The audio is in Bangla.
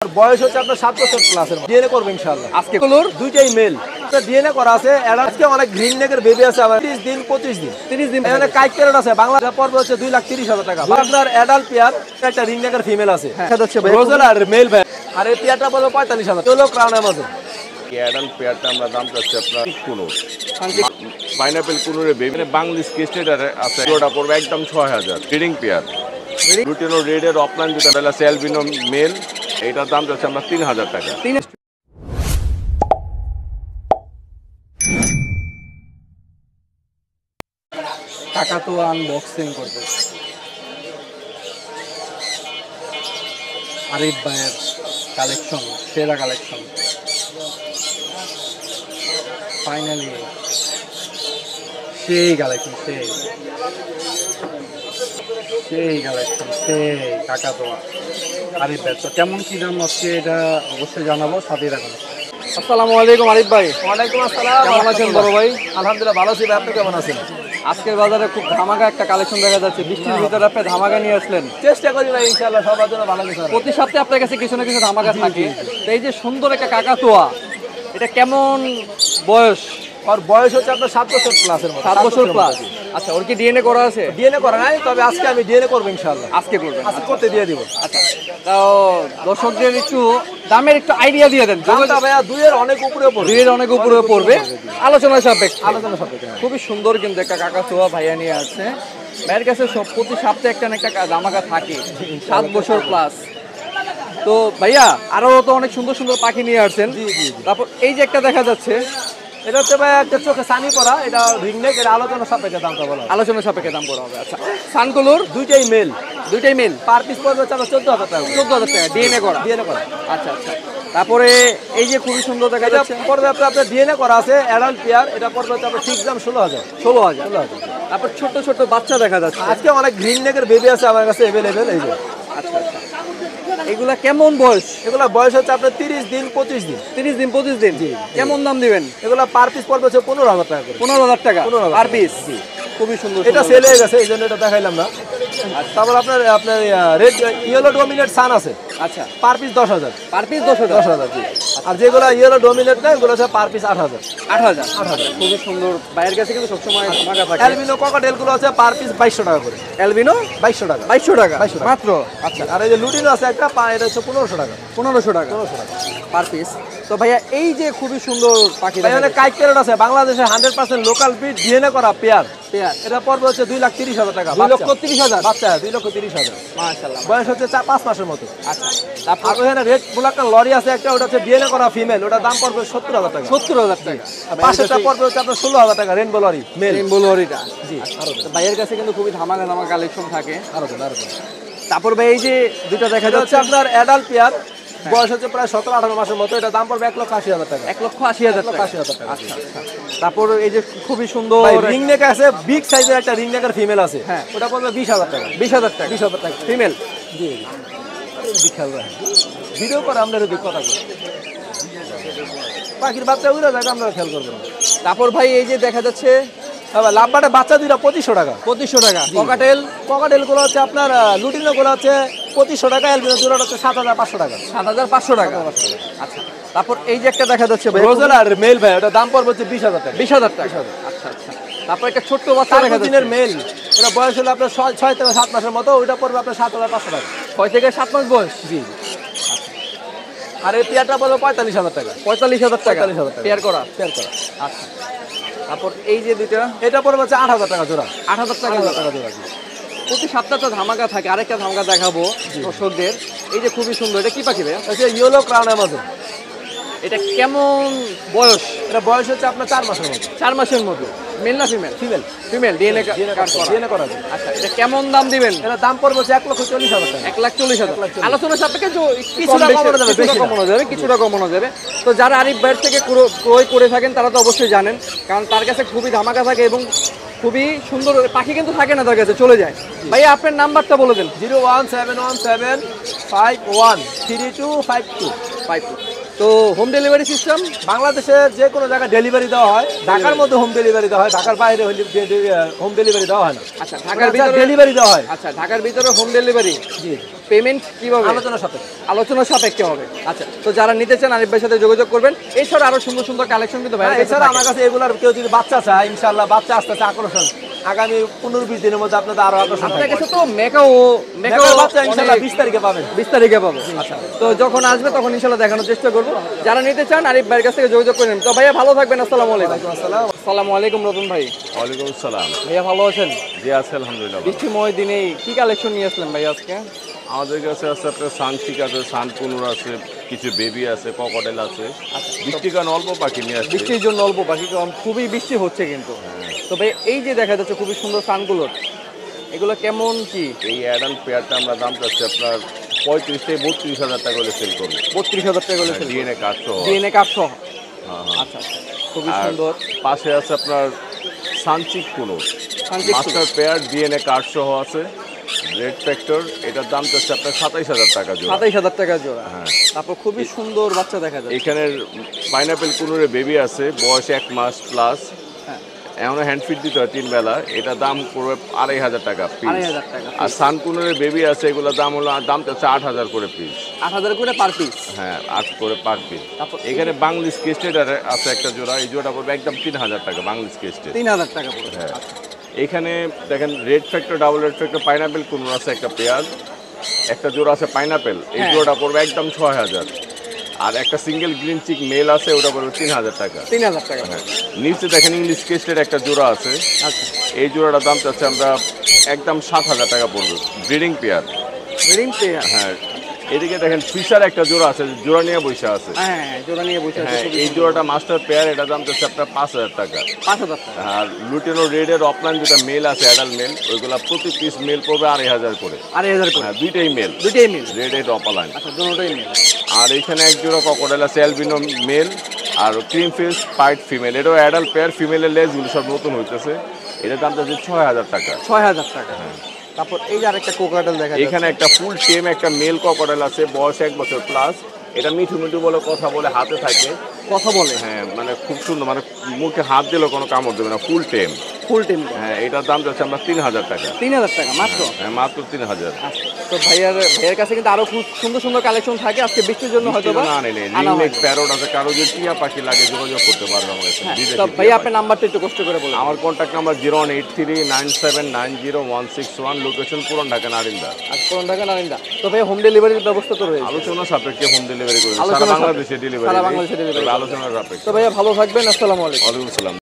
বয়স হচ্ছে আপনার 7 বছর প্লাসের ডিএনএ করবে ইনশাআল্লাহ। আজকে কলর দুইটাই মেল ডিএনএ করা আছে। আজকে অনেক গ্রিন নেকের বেবি আছে আবার 30 দিন 25 দিন 30 দিন এখানে কাইট ক্যারেট আছে। বাংলা পড়বে হচ্ছে 2,30,000 টাকা। আপনার অ্যাডাল্ট পেয়ার একটা রিং নেকের ফিমেল আছে রোজেল আর মেল ভাই। আর এই পেয়ারটা পড়বে 45,000 চলো ক্রাউন অ্যামাজন। অ্যাডাল্ট পেয়ারটা আমরা দাম চাচ্ছি আপনার কুনুর পাইনাপেল কুনুরের বেবি বাংলিশ কেস্টেটার আছে। ওটা পড়বে একদম 6,000 ব্রিডিং পেয়ার। লুটিনো রেডের অফলাইন যেটা বেলা সেলবিনো মেল এইটার দাম যাচ্ছে আমরা 3,000 টাকা। টাকা তো আনবক্সিং করবে আরিফ ভাইয়ের কালেকশন, সেরা কালেকশন। ফাইনালি সেই কালেকশন, সেই কালেকশন, সেই টাকা তো আরিফ ভাই। তো কেমন কি দাম হচ্ছে এটা অবশ্যই জানাবো, সাথে রাখবো। আসসালামু আলাইকুম আরিফ ভাই। ওয়ালাইকুম আসসালাম। কেমন আছেন বড় ভাই? আলহামদুলিল্লাহ ভালো আছি ভাই, আপনি কেমন আছেন? আজকের বাজারে খুব ধামাকা একটা কালেকশন দেখা যাচ্ছে। বৃষ্টির ভিতরে আপনি ধামাকা নিয়ে আসলেন। চেষ্টা করি ভাই ইনশাআল্লাহ সবার জন্য ভালো কিছু। প্রতি সপ্তাহে আপনার কাছে কিছু না কিছু ধামাকা থাকে। তো এই যে সুন্দর একটা কাকাতুয়া, এটা কেমন বয়স? ওর বয়স হচ্ছে আপনার 7 বছর প্লাসের মতো। 7 বছর প্লাস। আচ্ছা, ওর কি ডিএনএ করা আছে? ডিএনএ করা নাই, তবে আজকে আমি ডিএনএ করব ইনশাআল্লাহ। আজকে করবেন? আজকে করতে দিয়ে দিব। আচ্ছা, তাও দর্শকদের একটু দামের একটু আইডিয়া দিয়ে দেন। দামটা ভাইয়া 2 এর অনেক উপরে পড়বে। 2 এর অনেক উপরে পড়বে, আলোচনা সাপেক্ষে। আলোচনা সাপেক্ষে। খুবই সুন্দর কিন্তু একটা কাকাতুয়া ভাইয়া নিয়ে আসছে। ভাইয়ের কাছে সব প্রতি সপ্তাহে একটা না একটা ধামাকা থাকে। 7 বছর প্লাস। তো ভাইয়া আরো তো অনেক সুন্দর সুন্দর পাখি নিয়ে আসছেন। তারপর এই যে একটা দেখা যাচ্ছে, এটা হচ্ছে ভাই একটা চোখে সানি পরা, এটা রিং নেক, এটা আলোচনা সাপেক্ষে দামটা বলা হবে। আলোচনা সাপেক্ষে দাম করা হবে। আচ্ছা, সানকুলোর দুইটাই মেল, দুইটাই মেল, পার পিস পড়বে হচ্ছে 14,000 টাকা। 14,000 টাকা ডিএনএ করা। ডিএনএ করা। আচ্ছা আচ্ছা। তারপরে এই যে খুবই সুন্দর দেখা এটা যাচ্ছে, পড়বে আপনার ডিএনএ করা আছে অ্যাডাল্ট পেয়ার। এটা পড়বে হচ্ছে আপনার ফিক্স দাম 16,000। 16,000। তারপর ছোট ছোট বাচ্চা দেখা যাচ্ছে। আজকে অনেক গ্রিন নেকের বেবি আছে আমার কাছে अवेलेबल। এই যে আচ্ছা আচ্ছা, এগুলা কেমন বয়স? এগুলা বয়স হচ্ছে আপনার 30 দিন 25 দিন। 30 দিন 25 দিন। কেমন দাম দিবেন? এগুলা পার পিস পড়বে হচ্ছে 15,000 টাকা করে। 15,000 টাকা 15,000 পার পিস। খুবই সুন্দর। এটা সেল হয়ে গেছে, এই জন্য এটা দেখাইলাম না। তারপর আপনার রেড ইয়েলো ডোমিনেট সান আছে। আচ্ছা, পার পিস 10,000। Per piece 10,000। 10,000 জি। আর যেগুলো ইয়েলো ডোমিনেট না, এগুলো হচ্ছে পার পিস 8,000। 8,000। খুবই সুন্দর। বাইরের কাছে কিন্তু সবসময় ধামাকা থাকে। অ্যালবিনো ককাটেল গুলো আছে পার পিস 2200 টাকা করে। অ্যালবিনো 2200 টাকা। 2200 টাকা 2200 টাকা মাত্র। আচ্ছা, আর এই যে লুটিনো আছে একটা, এটা হচ্ছে 1500 টাকা। 1500 টাকা 1500 টাকা পার পিস। তো ভাইয়া এই যে খুবই সুন্দর পাখি এখানে কাইট ক্যারেট আছে, বাংলাদেশে 100% লোকাল ব্রিড ডিএনএ করা পেয়ার। এটা পড়বে হচ্ছে 2,30,000 টাকা। 2,30,000 বাচ্চা 2,30,000। মাশাআল্লাহ। বয়স হচ্ছে 5 মাসের মতো। আচ্ছা, আর ওখানে রেড ব্ল্যাক লরি আছে একটা, ওটা হচ্ছে ডিএনএ করা ফিমেল। ওটা দাম পড়বে 70,000 টাকা। 70,000 টাকা। পাশেরটা পড়বে হচ্ছে আপনার 16,000 টাকা। Rainbow lorry mail. রেনবো লরিটা জি। ভাইয়ের কাছে কিন্তু খুবই ধামাকা ধামাকা কালেকশন থাকে। আরো তারপর ভাই এই যে দুটো দেখা এটা হচ্ছে যাচ্ছে, আপনার অ্যাডাল্ট পেয়ার। বয়স হচ্ছে প্রায় 17-18 মাসের মতো। এটা দাম পড়বে 1,80,000 টাকা। 1,80,000 টাকা। 1,80,000 টাকা। আচ্ছা আচ্ছা। তারপর এই যে খুবই সুন্দর রিং নেক আছে, বিগ সাইজের একটা রিং নেকের ফিমেল আছে। হ্যাঁ। ওটা পড়বে 20,000 টাকা। 20,000 টাকা 20,000 টাকা ফিমেল। জি। খেয়াল রাখেন, ভিডিও করে আমরা যদি কথা করি পাখির বাচ্চা উড়ে যাক, আমরা খেয়াল করবো না। তারপর ভাই এই যে দেখা যাচ্ছে লাভবাটে বাচ্চা দুইটা 2,500 টাকা। 2,500 টাকা। ককাটেল গুলো হচ্ছে আপনার লুটিনো গুলো হচ্ছে 2,500 টাকা। অ্যালবিনো জোড়াটা হচ্ছে 7,500 টাকা। 7,500 টাকা। আচ্ছা, তারপর এই যে একটা দেখা যাচ্ছে ভাই রোজেল আর মেল ভাই, ওটা দাম পড়বে হচ্ছে 20,000 টাকা। 20,000 টাকা। আচ্ছা আচ্ছা। তারপর একটা ছোট্ট বাচ্চা দেখা যাচ্ছে দিনের মেল, এটা বয়স হলো আপনার 6 থেকে 7 মাসের মতো। ওইটা পড়বে আপনার 7,500 টাকা। 6 থেকে 7 মাস বয়স। জি। আর এই পেয়ারটা পড়বে 45,000 টাকা। 45,000 টাকা 45,000 টাকা পেয়ার করা। পেয়ার করা। আচ্ছা, তারপর এই যে দুইটা এটা পড়বে হচ্ছে 8,000 টাকা জোড়া। 8,000 টাকা 8,000 টাকা জোড়া। প্রতি সপ্তাহে তো ধামাকা থাকে। আরেকটা ধামাকা দেখাবো দর্শকদের। এই যে খুবই সুন্দর, এটা কি পাখি ভাই? হচ্ছে ইয়েলো ক্রাউন অ্যামাজন। এটা কেমন বয়স? এটা বয়স হচ্ছে আপনার 4 মাসের মতো। 4 মাসের মতো। মেল না female? Female. Female DNA card করা। ডিএনএ করা আছে। আচ্ছা, এটা কেমন দাম দিবেন? এটা দাম পড়বে হচ্ছে 1,40,000 টাকা। 1,40,000। আলোচনা সাপেক্ষে কিছুটা কমানো যাবে, বেশি না। কমানো যাবে, কিছুটা কমানো যাবে। তো যারা আরিফ ভাইয়ের থেকে ক্রয় করে থাকেন তারা তো অবশ্যই জানেন, কারণ তার কাছে খুবই ধামাকা থাকে এবং খুবই সুন্দর পাখি কিন্তু থাকে না তার কাছে, চলে যায়। ভাইয়া আপনার নাম্বারটা বলে দেন। 01717513252। তো হোম ডেলিভারি সিস্টেম বাংলাদেশের যে কোনো জায়গায় ডেলিভারি দেওয়া হয়। ঢাকার মধ্যে হোম ডেলিভারি দেওয়া হয়, ঢাকার বাইরে হোম ডেলিভারি দেওয়া হয় না। আচ্ছা, ঢাকার ভিতরে ডেলিভারি দেওয়া হয়। আচ্ছা, ঢাকার ভিতরে হোম ডেলিভারি। জি। পেমেন্ট কিভাবে? আলোচনা সাপেক্ষে হবে। আচ্ছা, তো যারা নিতে চান আরিফ ভাইয়ের সাথে যোগাযোগ করবেন। এছাড়া আরো সুন্দর সুন্দর কালেকশন কিন্তু ভাইয়ের কাছে এছাড়া থাকে। আমার কাছে এগুলার কেউ যদি বাচ্চা চায় ইনশাআল্লাহ বাচ্চা আসতে আকর্ষণ আগামী 15-20 দিনের মধ্যে আপনাদের আরো আকর্ষণ আপনার থাকবে। কাছে তো মেকাও মেকাও বাচ্চা ইনশাআল্লাহ 20 তারিখে পাবেন। 20 তারিখে পাবো। আচ্ছা, তো যখন আসবে তখন ইনশাআল্লাহ দেখানোর চেষ্টা করব। যারা নিতে চান আরিফ ভাইয়ের কাছ থেকে যোগাযোগ করে নিন। তো ভাইয়া ভালো থাকবেন। আসসালামু আলাইকুম। আসসালামু আলাইকুম রতন ভাই। ওয়ালাইকুম আসসালাম। ভাইয়া ভালো আছেন? জি আছে আলহামদুলিল্লাহ। বৃষ্টিময় দিনে কি কালেকশন নিয়ে আসলেন ভাই আজকে? আমাদের কাছে আছে আপনার সানচিক আছে, সানকুনুর আছে, কিছু বেবি আছে, ককটেল আছে। বৃষ্টির কারণে অল্প পাখি নিয়ে আসছে। বৃষ্টির জন্য অল্প পাখি, কারণ খুবই বৃষ্টি হচ্ছে কিন্তু। তবে এই যে দেখা যাচ্ছে খুবই সুন্দর সানগুলোর, এগুলো কেমন কি? এই অ্যাডাল্ট পেয়ারটা আমরা দাম চাচ্ছি আপনার 35 থেকে 32,000 টাকা করে সেল করবো। 32,000 টাকা করে ডিএনএ কার্ড সহ। ডিএনএ কার্ড সহ। হ্যাঁ, হ্যাঁ। আচ্ছা, খুবই আর সুন্দর। পাশে আছে আপনার সানচিক কুনুর সানচিক মাস্টার পেয়ার, ডিএনএ কার্ড সহ আছে, রেড ফ্যাক্টর। এটার দাম চাচ্ছে আপনার 27,000 টাকা জোড়া। 27,000 টাকা জোড়া। হ্যাঁ। তারপর খুবই সুন্দর বাচ্চা দেখা যায়। এখানের পাইনাপেল কুনুরে বেবি আছে, বয়স 1 মাস প্লাস। হ্যাঁ, এমন হ্যান্ড ফিড দিতে হয় 3 বেলা। এটা দাম পড়বে 2,500 টাকা পিস। 2,500 টাকা। আর সানকুনের বেবি আছে, এগুলো দাম হলো দাম চাচ্ছে 8,000 করে পিস। 8,000 করে পার পিস। হ্যাঁ, 8 করে পার পিস। তারপর এখানে বাংলিশ কেস্টেড আছে একটা জোড়া, এই জোড়া পড়বে একদম 3,000 টাকা বাংলিশ কেস্টেড। 3,000 টাকা পড়বে। হ্যাঁ। এখানে দেখেন red factor, double red factor, pineapple কুনুর আছে একটা পেয়ার, একটা জোড়া আছে পাইনাপেল, এই হ্যাঁ। জোড়া পড়বে একদম 6,000। আর একটা সিঙ্গেল গ্রিন চিক মেল আছে, ওটা পড়বে 3,000 টাকা। 3,000 টাকা। হ্যাঁ। নিচে দেখেন ইংলিশ কেস্টের একটা জোড়া আছে, আচ্ছা, এই জোড়াটার দাম চাচ্ছে আমরা একদম 7,000 টাকা পড়বে, ব্রিডিং পেয়ার। Ring pair. হ্যাঁ। এদিকে দেখেন ফিশার একটা জোড়া আছে, জোড়া নিয়ে বসে আছে। হ্যাঁ, জোড়া নিয়ে বসে আছে। হ্যাঁ, খুবই এই সুন্দর। জোড়াটা মাস্টার পেয়ার, এটা দাম চাচ্ছে আপনার 5,000 টাকা। 5,000 টাকা। আর লুটেনো রেডের অফলাইন যেটা মেল আছে, অ্যাডাল্ট মেল, ওইগুলা প্রতি পিস মেল পড়বে 2,500 করে। 2,500 করে। হ্যাঁ, দুইটাই মেল, দুইটাই মিল। রেডের অফলাইন। আচ্ছা, দুটোই মিল। আর এখানে এক জোড়া ককটেল আছে, অ্যালবিনো মেল আর ক্রিম ফিশ পাইট ফিমেল। এটাও অ্যাডাল্ট পেয়ার, ফিমেলের লেজগুলো সব নতুন হইতেছে। এটার দাম চাচ্ছে 6,000 টাকা। 6,000 টাকা। তারপর এই যে আরেকটা কোকাটেল দেখা যাচ্ছে। এখানে একটা ফুল টেম একটা মেল ককটেল আছে, বয়স 1 বছর প্লাস। এটা মিঠু মিঠু বলে কথা বলে, হাতে থাকে, কথা বলে। হ্যাঁ, মানে খুব সুন্দর, মানে মুখে হাত দিলেও কোনো কামড় দেবে না, ফুল টেম। Full team. হ্যাঁ, এটার দাম যাচ্ছে আমরা 3,000 টাকা। 3,000 টাকা মাত্র। হ্যাঁ, মাত্র 3,000। আচ্ছা, তো ভাইয়ের কাছে কিন্তু আরো খুব সুন্দর সুন্দর কালেকশন থাকে। আজকে বৃষ্টির জন্য হয়তো বা আনে নেই, আনা রিংনেক হয়নি। প্যারট আছে, কারো যদি টিয়া পাখি লাগে যোগাযোগ করতে পারবে আমার কাছে। হ্যাঁ, বিদেশি তো টিয়া ভাইয়া পাখি। আপনার নাম্বারটা একটু কষ্ট করে বলুন। আমার কন্ট্যাক্ট নাম্বার 01839790161, লোকেশন পুরান ঢাকা নারিন্দা। আর কোন টাকা নারিন্দা। তো ভাই হোম ডেলিভারির ব্যবস্থা তো রয়েছে। আলোচনা সাপেক্ষে হোম ডেলিভারি করে, আলোচনা সারা সাপেক্ষে। বাংলাদেশে ডেলিভারি। সারা বাংলাদেশে delivery। আলোচনা সাপেক্ষে। তো ভাইয়া ভালো থাকবেন। আসসালামু আলাইকুম। ওয়ালাইকুম আসসালাম।